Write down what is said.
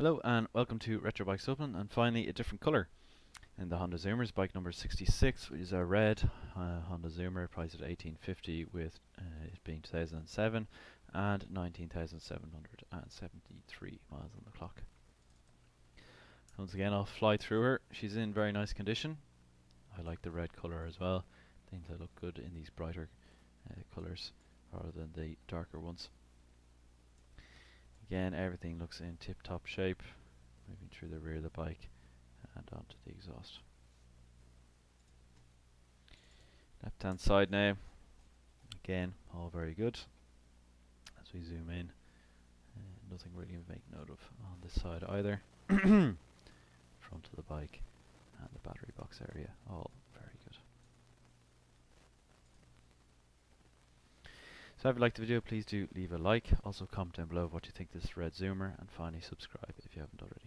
Hello and welcome to Retro Bikes Dublin, and finally a different colour in the Honda Zoomers. Bike number 66, which is a red Honda Zoomer, priced at 1850 with it being 2007 and 19,773 miles on the clock. Once again, I'll fly through her. She's in very nice condition. I like the red colour as well. I think they look good in these brighter colours rather than the darker ones. Again, everything looks in tip-top shape. Moving through the rear of the bike and onto the exhaust. Left hand side now. Again, all very good. As we zoom in, nothing really to make note of on this side either. Front of the bike and the battery box area, all very good. So if you liked the video, please do leave a like. Also comment down below what you think of this red Zoomer, and finally subscribe if you haven't already.